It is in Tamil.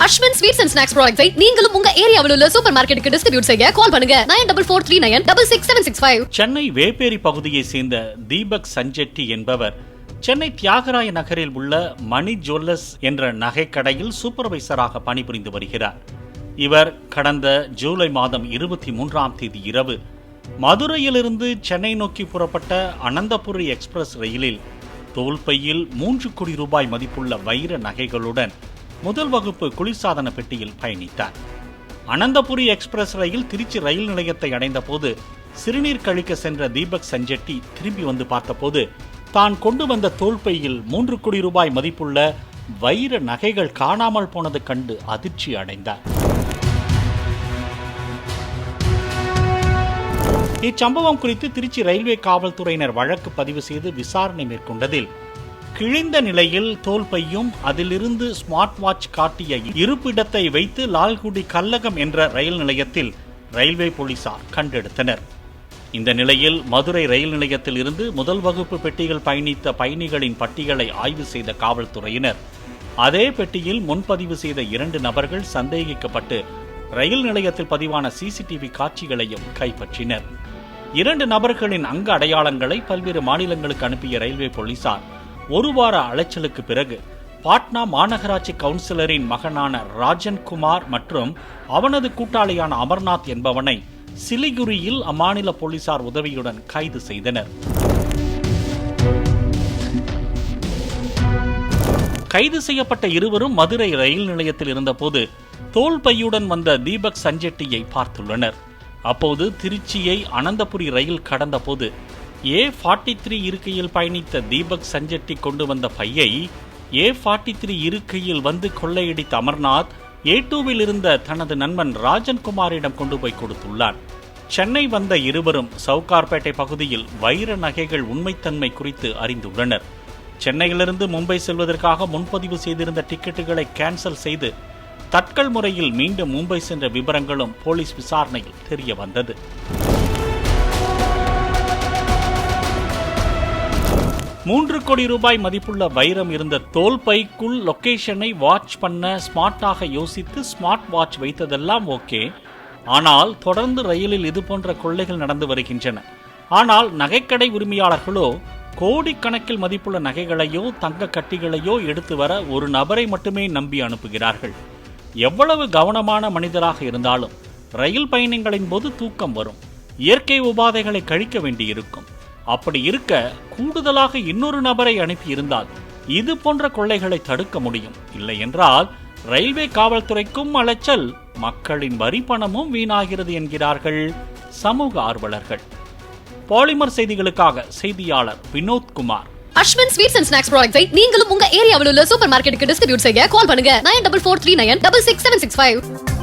Ashwin Sweets and Snacks products நீங்களும் உங்க ஏரியாவில் உள்ள சூப்பர் மார்க்கெட்டுக்கு டிஸ்ட்ரிபியூட் செய்ய கால் பண்ணுங்க 9443966765. சென்னை வேப்பேரி பகுதியை சேர்ந்த தீபக் சஞ்செட்டி என்பவர் சென்னை தியாகராய நகரில் உள்ள மணி ஜுவல்லர்ஸ் என்ற நகைக்கடையில் சூப்பர்வைசராக பணிபுரிந்து வருகிறார். இவர் கடந்த ஜூலை மாதம் 23ஆம் தேதி இரவு மதுரையிலிருந்து சென்னை நோக்கி புறப்பட்ட அனந்தபுரி எக்ஸ்பிரஸ் ரயிலில் தோல்பையில் 3 கோடி ரூபாய் மதிப்புள்ள வைர நகைகளுடன் முதல் வகுப்பு குளிர்சாதன பெட்டியில் பயணித்தார். அனந்தபுரி எக்ஸ்பிரஸ் ரயில் திருச்சி ரயில் நிலையத்தை அடைந்த போது சிறுநீர் கழிக்க சென்ற தீபக் சஞ்செட்டி திரும்பி வந்து பார்த்தபோது தான் கொண்டு வந்த தோல்பையில் 3 கோடி ரூபாய் மதிப்புள்ள வைர நகைகள் காணாமல் போனது கண்டு அதிர்ச்சி அடைந்தார். இச்சம்பவம் குறித்து திருச்சி ரயில்வே காவல்துறையினர் வழக்கு பதிவு செய்து விசாரணை மேற்கொண்டதில் கிழிந்த நிலையில் தோல்பையும் அதிலிருந்து ஸ்மார்ட் வாட்ச் காட்டிய இருப்பிடத்தை வைத்து லால்குடி கல்லகம் என்ற ரயில் நிலையத்தில் ரயில்வே போலீசார் கண்டெடுத்தனர். இந்த நிலையில் மதுரை ரயில் நிலையத்தில் இருந்து முதல் வகுப்பு பெட்டிகள் பயணித்த பயணிகளின் பட்டியலை ஆய்வு செய்த காவல்துறையினர் அதே பெட்டியில் முன்பதிவு செய்த 2 நபர்கள் சந்தேகிக்கப்பட்டு ரயில் நிலையத்தில் பதிவான சிசிடிவி காட்சிகளையும் கைப்பற்றினர். 2 நபர்களின் அங்க அடையாளங்களை பல்வேறு மாநிலங்களுக்கு அனுப்பிய ரயில்வே போலீசார் 1 வார அலைச்சலுக்கு பிறகு பாட்னா மாநகராட்சி கவுன்சிலரின் மகனான ராஜன்குமார் மற்றும் அவனது கூட்டாளியான அமர்நாத் என்பவனை சிலிகுரியில் அம்மாநில போலீசார் உதவியுடன் கைது செய்தனர். கைது செய்யப்பட்ட இருவரும் மதுரை ரயில் நிலையத்தில் இருந்தபோது தோல்பையுடன் வந்த தீபக் சஞ்செட்டியை பார்த்துள்ளனர். அப்போது திருச்சியை அனந்தபுரி ரயில் கடந்த போது A43 இருக்கையில் பயணித்த தீபக் சஞ்செட்டி கொண்டு வந்த பையை A43 இருக்கையில் வந்து கொள்ளையடித்த அமர்நாத் A2வில் இருந்த தனது நண்பன் ராஜன்குமாரிடம் கொண்டு போய் கொடுத்துள்ளார். சென்னை வந்த இருவரும் சவுகார்பேட்டை பகுதியில் வைர நகைகள் உண்மைத்தன்மை குறித்து அறிந்துள்ளனர். சென்னையிலிருந்து மும்பை செல்வதற்காக முன்பதிவு செய்திருந்த டிக்கெட்டுகளை கேன்சல் செய்து தட்கல் முறையில் மீண்டும் மும்பை சென்ற விவரங்களும் போலீஸ் விசாரணையில் தெரிய வந்தது. $3 கோடி மதிப்புள்ள வைரம் இருந்த தோல்பைக்குள் லொகேஷனை வாட்ச் பண்ண ஸ்மார்ட்டாக யோசித்து ஸ்மார்ட் வாட்ச் வைத்ததெல்லாம் ஓகே. ஆனால் தொடர்ந்து ரயிலில் இதுபோன்ற கொள்ளைகள் நடந்து வருகின்றன. ஆனால் நகைக்கடை உரிமையாளர்களோ கோடிக்கணக்கில் மதிப்புள்ள நகைகளையோ தங்க கட்டிகளையோ எடுத்து வர ஒரு நபரை மட்டுமே நம்பி அனுப்புகிறார்கள். எவ்வளவு கவனமான மனிதராக இருந்தாலும் ரயில் பயணங்களின் போது தூக்கம் வரும், இயற்கை உபாதைகளை கழிக்க வேண்டியிருக்கும். அப்படி இருக்க கூடுதலாக இன்னொரு நபரை அனுப்பியிருந்தால் இது போன்ற கொள்ளைகளை தடுக்க முடியும். இல்லை என்றால் ரயில்வே காவல்துறைக்கும் அலைச்சல், மக்களின் வரி பணமும் வீணாகிறது என்கிறார்கள் சமூக ஆர்வலர்கள். பாலிமர் செய்திகளுக்காக செய்தியாளர் Vinodkumar. Ashwin Sweets and Snacks products நீங்களும் உங்க ஏரியாவில் உள்ள சூப்பர் மார்க்கெட்டுக்கு டிஸ்ட்ரிபியூட் செய்ய கால் பண்ணுங்க 9443966765.